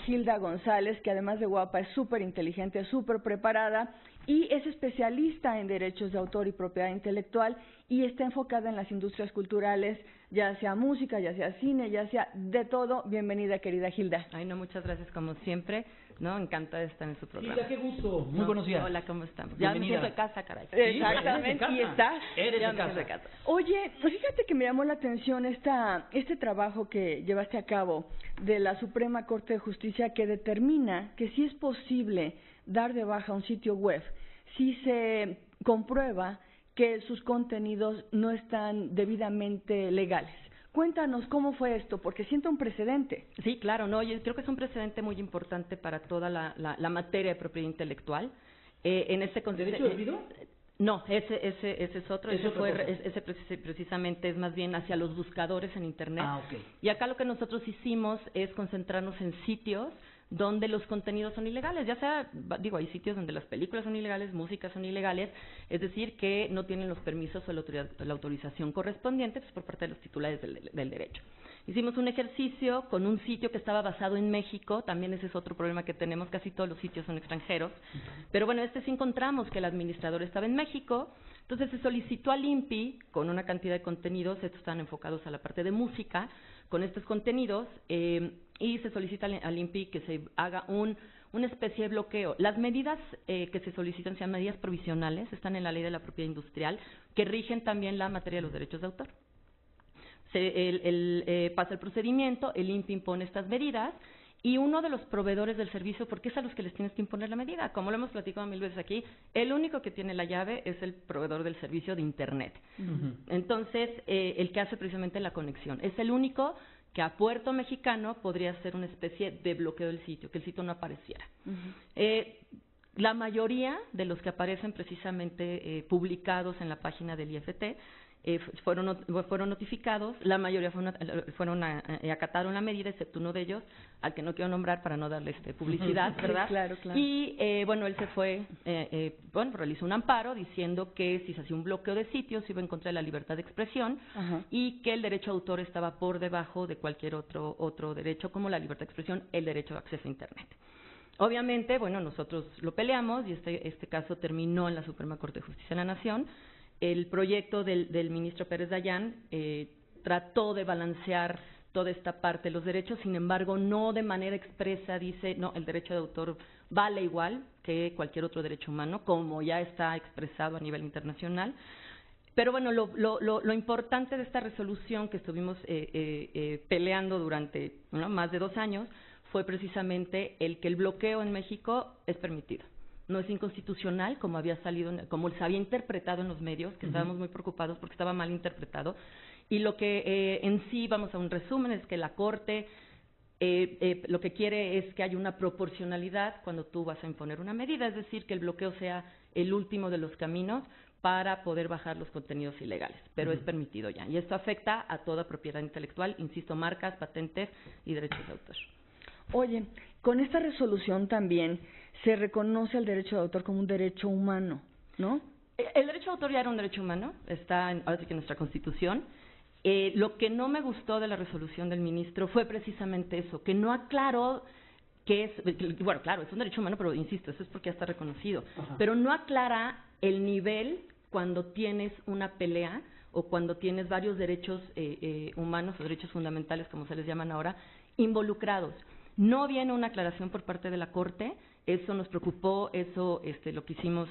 Hilda González, que además de guapa es súper inteligente, súper preparada y es especialista en derechos de autor y propiedad intelectual y está enfocada en las industrias culturales, ya sea música, ya sea cine, ya sea de todo. Bienvenida, querida Hilda. Ay, no, muchas gracias como siempre, ¿no? Encantada de estar en su programa. Hilda, qué gusto. Muy buenos días. Hola, ¿cómo estamos? Ya me siento de casa, caray. Exactamente, y estás. Eres de casa. Oye, fíjate que me llamó la atención este trabajo que llevaste a cabo de la Suprema Corte de Justicia que determina que sí es posible dar de baja un sitio web si se comprueba que sus contenidos no están debidamente legales. Cuéntanos cómo fue esto, porque siento un precedente. Sí, claro, no, yo creo que es un precedente muy importante para toda la materia de propiedad intelectual. En este ¿Derecho de olvido? No, ese es otro. Ese precisamente es más bien hacia los buscadores en Internet. Ah, ok. Y acá lo que nosotros hicimos es concentrarnos en sitios donde los contenidos son ilegales, ya sea, digo, hay sitios donde las películas son ilegales, músicas son ilegales, es decir, que no tienen los permisos o la autorización correspondiente pues, por parte de los titulares del derecho. Hicimos un ejercicio con un sitio que estaba basado en México, también ese es otro problema que tenemos, casi todos los sitios son extranjeros, pero bueno, sí encontramos que el administrador estaba en México, entonces se solicitó al INPI con una cantidad de contenidos, estos están enfocados a la parte de música, con estos contenidos, y se solicita al INPI que se haga una especie de bloqueo. Las medidas que se solicitan sean medidas provisionales, están en la Ley de la Propiedad Industrial, que rigen también la materia de los derechos de autor. Pasa el procedimiento, el INPI impone estas medidas, y uno de los proveedores del servicio, porque es a los que les tienes que imponer la medida, como lo hemos platicado 1000 veces aquí, el único que tiene la llave es el proveedor del servicio de Internet. Entonces, el que hace precisamente la conexión. Es el único que a puerto mexicano podría hacer una especie de bloqueo del sitio, que el sitio no apareciera. La mayoría de los que aparecen precisamente publicados en la página del IFT fueron notificados, la mayoría acataron la medida, excepto uno de ellos, al que no quiero nombrar para no darle publicidad, ¿verdad? Claro. Y él se fue, realizó un amparo diciendo que si se hacía un bloqueo de sitios iba en contra de la libertad de expresión y que el derecho de autor estaba por debajo de cualquier otro derecho, como la libertad de expresión, el derecho de acceso a Internet. Obviamente, nosotros lo peleamos y este caso terminó en la Suprema Corte de Justicia de la Nación. El proyecto del ministro Pérez Dayán trató de balancear toda esta parte de los derechos, sin embargo, no de manera expresa dice, no, el derecho de autor vale igual que cualquier otro derecho humano, como ya está expresado a nivel internacional. Pero bueno, lo importante de esta resolución que estuvimos peleando durante más de 2 años fue precisamente el que el bloqueo en México es permitido. No es inconstitucional, como como se había interpretado en los medios, que estábamos muy preocupados porque estaba mal interpretado. Y lo que en sí, vamos a un resumen, es que la Corte lo que quiere es que haya una proporcionalidad cuando tú vas a imponer una medida, es decir, que el bloqueo sea el último de los caminos para poder bajar los contenidos ilegales, pero es permitido ya. Y esto afecta a toda propiedad intelectual, insisto, marcas, patentes y derechos de autor. Oye, con esta resolución también se reconoce el derecho de autor como un derecho humano, ¿no? El derecho de autor ya era un derecho humano, está ahora sí que en nuestra Constitución. Lo que no me gustó de la resolución del ministro fue precisamente eso, que no aclaró que es, bueno, claro, es un derecho humano, pero insisto, eso es porque ya está reconocido, pero no aclara el nivel cuando tienes una pelea o cuando tienes varios derechos humanos o derechos fundamentales, como se les llaman ahora, involucrados. No viene una aclaración por parte de la Corte, eso nos preocupó, eso lo quisimos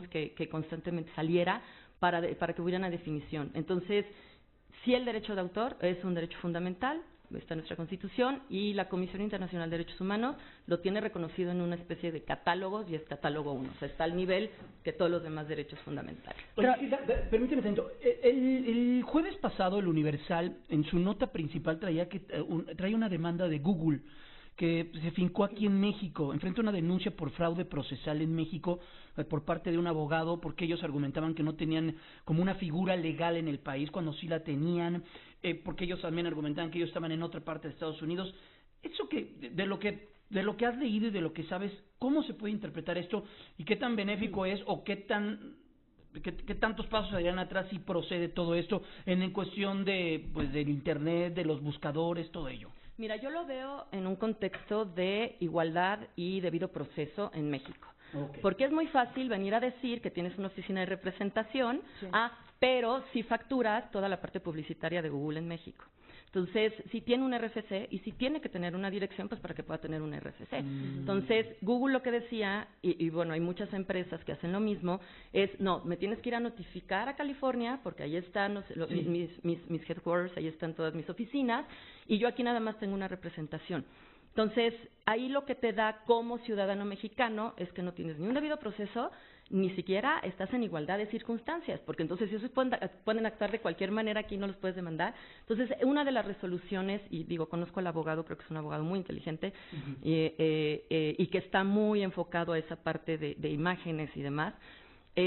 que constantemente saliera para que hubiera una definición. Entonces, sí, el derecho de autor es un derecho fundamental, está en nuestra Constitución, y la Comisión Internacional de Derechos Humanos lo tiene reconocido en una especie de catálogos, y es catálogo 1, o sea, está al nivel que todos los demás derechos fundamentales. Permíteme tanto, el jueves pasado el Universal, en su nota principal, traía una demanda de Google, que se fincó aquí en México, enfrenta una denuncia por fraude procesal en México por parte de un abogado, porque ellos argumentaban que no tenían como una figura legal en el país, cuando sí la tenían, porque ellos también argumentaban que ellos estaban en otra parte de Estados Unidos. Eso de lo que has leído y de lo que sabes, ¿cómo se puede interpretar esto? ¿Y qué tan benéfico es o qué tantos pasos harían atrás si procede todo esto en cuestión del Internet, de los buscadores, todo ello? Mira, yo lo veo en un contexto de igualdad y debido proceso en México. Okay. Porque es muy fácil venir a decir que tienes una oficina de representación, Sí. pero si facturas toda la parte publicitaria de Google en México. Entonces, si tiene un RFC y si tiene que tener una dirección, pues para que pueda tener un RFC. Entonces, Google lo que decía, y bueno, hay muchas empresas que hacen lo mismo, es, no, me tienes que ir a notificar a California, porque ahí están mis headquarters, ahí están todas mis oficinas, y yo aquí nada más tengo una representación. Entonces, ahí lo que te da como ciudadano mexicano es que no tienes ni un debido proceso, ni siquiera estás en igualdad de circunstancias, porque entonces ellos pueden actuar de cualquier manera, aquí no los puedes demandar. Entonces, una de las resoluciones, y digo, conozco al abogado, creo que es un abogado muy inteligente, y que está muy enfocado a esa parte de imágenes y demás,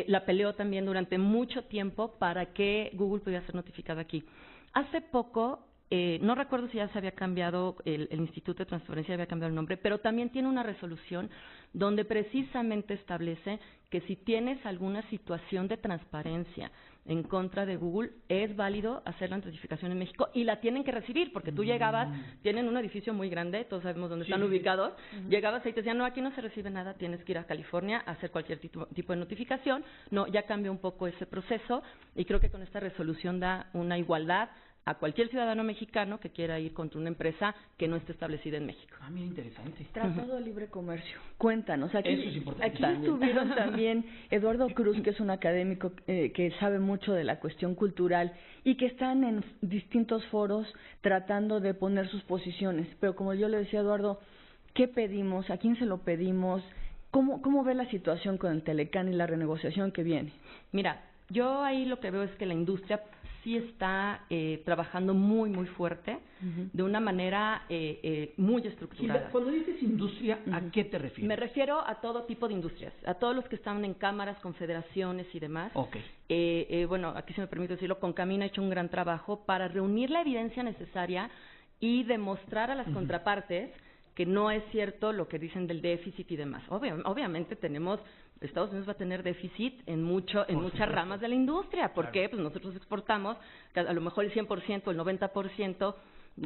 la peleó también durante mucho tiempo para que Google pudiera ser notificado aquí. Hace poco, no recuerdo si ya se había cambiado, el Instituto de Transparencia había cambiado el nombre, pero también tiene una resolución donde precisamente establece que si tienes alguna situación de transparencia en contra de Google, es válido hacer la notificación en México y la tienen que recibir, porque tú llegabas, tienen un edificio muy grande, todos sabemos dónde están ubicados, llegabas ahí y te decían, no, aquí no se recibe nada, tienes que ir a California a hacer cualquier tipo de notificación. No, ya cambió un poco ese proceso y creo que con esta resolución da una igualdad a cualquier ciudadano mexicano que quiera ir contra una empresa que no esté establecida en México. Mira, interesante. Tratado de libre comercio. Cuéntanos. Aquí, Eso es importante. aquí estuvieron también Eduardo Cruz, que es un académico que sabe mucho de la cuestión cultural y que están en distintos foros tratando de poner sus posiciones. Pero como yo le decía a Eduardo, ¿qué pedimos? ¿A quién se lo pedimos? ¿Cómo ve la situación con el Telecán y la renegociación que viene? Mira, yo ahí lo que veo es que la industria sí está trabajando muy, muy fuerte, de una manera muy estructurada. Cuando dices industria, ¿a qué te refieres? Me refiero a todo tipo de industrias, a todos los que están en cámaras, confederaciones y demás. Okay. Bueno, aquí se me permite decirlo, Concamín ha hecho un gran trabajo para reunir la evidencia necesaria y demostrar a las contrapartes que no es cierto lo que dicen del déficit y demás. Obviamente Estados Unidos va a tener déficit en muchas ramas de la industria. ¿Por qué? Pues nosotros exportamos a lo mejor el 100% o el 90%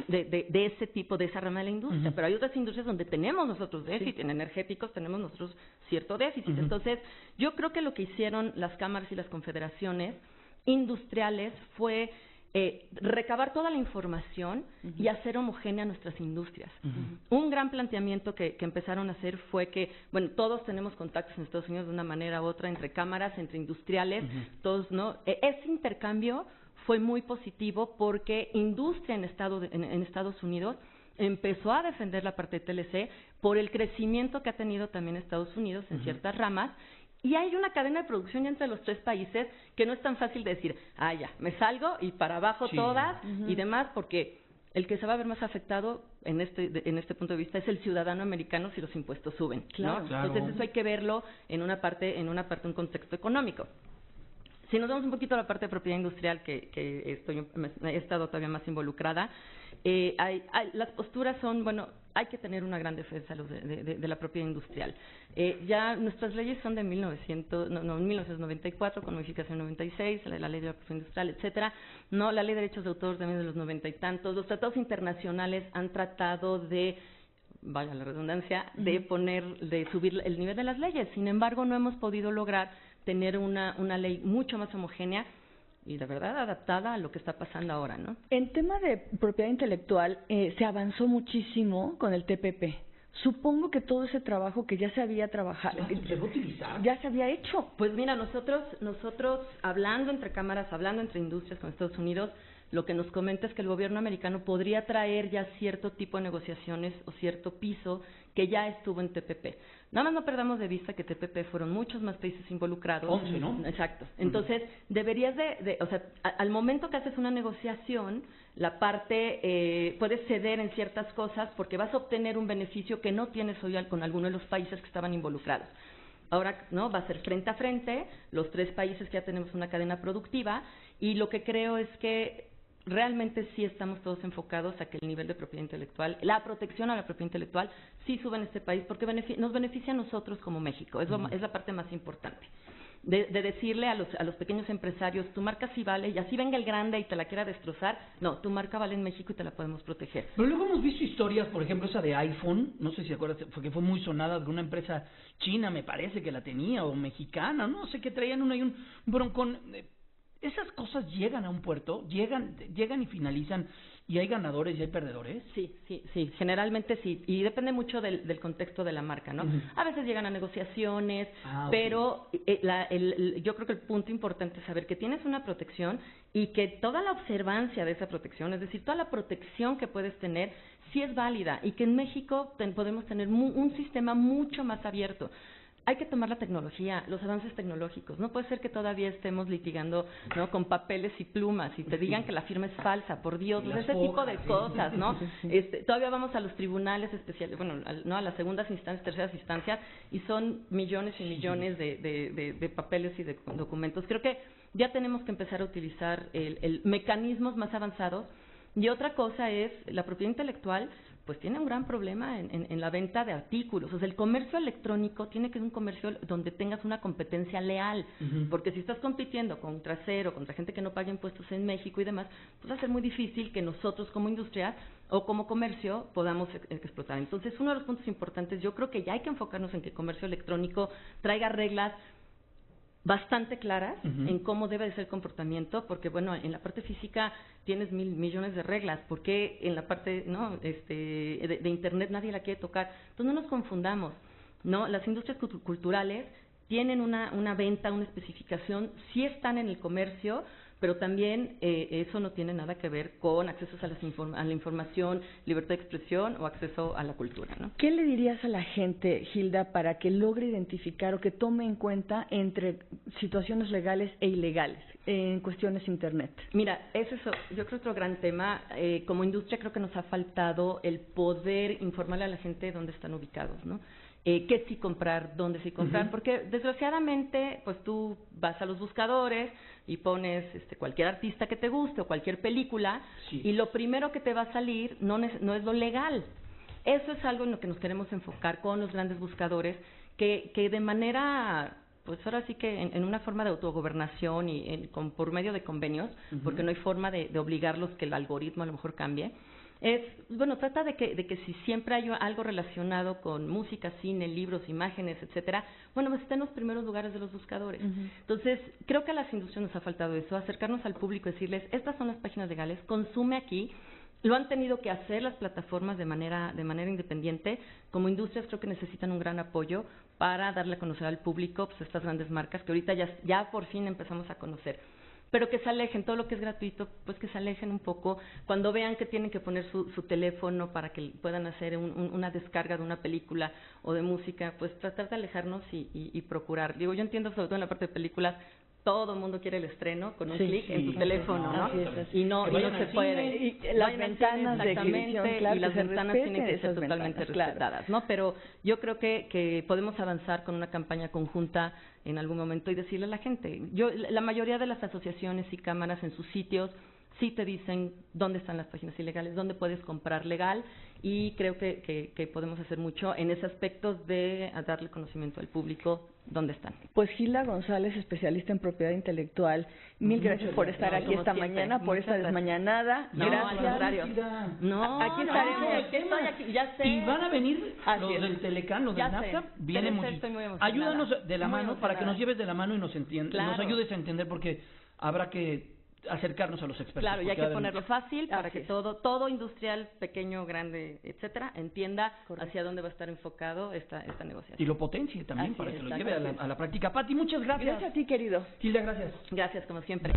de ese tipo, de esa rama de la industria. Pero hay otras industrias donde tenemos nosotros déficit. Sí. En energéticos tenemos nosotros cierto déficit. Entonces, yo creo que lo que hicieron las cámaras y las confederaciones industriales fue recabar toda la información y hacer homogénea nuestras industrias. Un gran planteamiento que empezaron a hacer fue que, bueno, todos tenemos contactos en Estados Unidos de una manera u otra, entre cámaras, entre industriales, todos, ¿no? Ese intercambio fue muy positivo porque industria en Estados Unidos empezó a defender la parte de TLC por el crecimiento que ha tenido también Estados Unidos en ciertas ramas. Y hay una cadena de producción ya entre los tres países que no es tan fácil de decir, ya, me salgo y para abajo todas y demás, porque el que se va a ver más afectado en este punto de vista es el ciudadano americano si los impuestos suben, ¿no? Claro. Entonces eso hay que verlo en una parte, un contexto económico. Si nos vamos un poquito a la parte de propiedad industrial, que he estado todavía más involucrada, las posturas son, bueno, hay que tener una gran defensa de la propiedad industrial. Ya nuestras leyes son de 1994, con modificación 96, la ley de la propiedad industrial, etcétera. No, la ley de derechos de autor también de los 90 y tantos. Los tratados internacionales han tratado de, vaya la redundancia, de subir el nivel de las leyes. Sin embargo, no hemos podido lograr tener una ley mucho más homogénea y de verdad adaptada a lo que está pasando ahora, ¿no? En tema de propiedad intelectual, se avanzó muchísimo con el TPP. Supongo que todo ese trabajo que ya se había trabajado, ¿se va a utilizar? Ya se había hecho. Pues mira, nosotros hablando entre cámaras, hablando entre industrias con Estados Unidos, lo que nos comenta es que el gobierno americano podría traer ya cierto tipo de negociaciones o cierto piso que ya estuvo en TPP. Nada más no perdamos de vista que TPP fueron muchos más países involucrados. 11, ¿no? Exacto. Entonces, deberías o sea, al momento que haces una negociación, la parte puede ceder en ciertas cosas porque vas a obtener un beneficio que no tienes hoy con alguno de los países que estaban involucrados. Ahora, ¿no? Va a ser frente a frente, los tres países que ya tenemos una cadena productiva, y lo que creo es que realmente sí estamos todos enfocados a que el nivel de propiedad intelectual, la protección a la propiedad intelectual, sí suba en este país porque nos beneficia a nosotros como México, es la parte más importante. de decirle a los pequeños empresarios, tu marca sí vale, y así venga el grande y te la quiera destrozar, no, tu marca vale en México y te la podemos proteger. Pero luego hemos visto historias, por ejemplo, esa de iPhone, no sé si acuerdas, porque fue muy sonada, de una empresa china, me parece que la tenía, o mexicana, no sé, que traían un broncón. ¿Esas cosas llegan a un puerto? ¿Llegan y finalizan y hay ganadores y hay perdedores? Sí, generalmente sí, y depende mucho del contexto de la marca, ¿no? A veces llegan a negociaciones, pero yo creo que el punto importante es saber que tienes una protección y que toda la observancia de esa protección, es decir, toda la protección que puedes tener, sí es válida, y que en México podemos tener un sistema mucho más abierto. Hay que tomar la tecnología, los avances tecnológicos. No puede ser que todavía estemos litigando, ¿no?, con papeles y plumas y te digan que la firma es falsa, por Dios, ese tipo de cosas, ¿no? Todavía vamos a los tribunales especiales, bueno, no, a las segundas instancias, terceras instancias, y son millones y millones de papeles y de documentos. Creo que ya tenemos que empezar a utilizar el mecanismos más avanzados. Y otra cosa es, la propiedad intelectual pues tiene un gran problema en la venta de artículos. O sea, el comercio electrónico tiene que ser un comercio donde tengas una competencia leal, porque si estás compitiendo contra gente que no paga impuestos en México y demás, pues va a ser muy difícil que nosotros como industria o como comercio podamos explotar. Entonces, uno de los puntos importantes, yo creo que ya hay que enfocarnos en que el comercio electrónico traiga reglas bastante claras en cómo debe de ser el comportamiento, porque bueno, en la parte física tienes millones de reglas, porque en la parte de internet nadie la quiere tocar. Entonces no nos confundamos, ¿no? Las industrias culturales tienen una venta, una especificación, sí están en el comercio, pero también eso no tiene nada que ver con accesos a la información, libertad de expresión o acceso a la cultura, ¿no? ¿Qué le dirías a la gente, Hilda, para que logre identificar o que tome en cuenta entre situaciones legales e ilegales en cuestiones Internet? Mira, yo creo que otro gran tema. Como industria creo que nos ha faltado el poder informarle a la gente dónde están ubicados, ¿no? Qué sí comprar, dónde sí comprar, porque desgraciadamente pues tú vas a los buscadores y pones cualquier artista que te guste o cualquier película, y lo primero que te va a salir no es lo legal. Eso es algo en lo que nos queremos enfocar con los grandes buscadores, que de manera, pues ahora sí que en una forma de autogobernación y por medio de convenios, porque no hay forma de obligarlos que el algoritmo a lo mejor cambie. Trata de que si siempre hay algo relacionado con música, cine, libros, imágenes, etcétera, bueno, pues está en los primeros lugares de los buscadores. Entonces, creo que a las industrias nos ha faltado eso, acercarnos al público y decirles, estas son las páginas legales, consume aquí. Lo han tenido que hacer las plataformas de manera independiente. Como industrias creo que necesitan un gran apoyo para darle a conocer al público pues estas grandes marcas que ahorita ya por fin empezamos a conocer. Pero que se alejen, todo lo que es gratuito, pues que se alejen un poco. Cuando vean que tienen que poner su teléfono para que puedan hacer una descarga de una película o de música, pues tratar de alejarnos y procurar. Digo, yo entiendo sobre todo en la parte de películas, todo el mundo quiere el estreno con un clic en tu teléfono, ¿no? Y no se puede. Y las ventanas de exhibición, claro, y las ventanas tienen que ser totalmente respetadas, ¿no? Pero yo creo que podemos avanzar con una campaña conjunta en algún momento y decirle a la gente. La mayoría de las asociaciones y cámaras en sus sitios sí te dicen dónde están las páginas ilegales, dónde puedes comprar legal, y creo que podemos hacer mucho en ese aspecto de darle conocimiento al público dónde están. Pues Hilda González, especialista en propiedad intelectual, mil gracias por estar aquí esta mañana, por esta desmañanada. Gracias. Al contrario. Aquí estaremos. Estoy aquí, ya sé. Y van a venir los del Telecán, los del NAFTA, vienen muchísimo. Ayúdanos de la mano para que nos lleves de la mano y nos ayudes a entender, porque habrá que acercarnos a los expertos. Claro, y hay que ponerlo fácil para que todo industrial, pequeño, grande, etcétera, entienda hacia dónde va a estar enfocado esta negociación. Y lo potencie también para que lo lleve a la práctica. Pati, muchas gracias. Gracias a ti, querido. Hilda, gracias. Gracias, como siempre.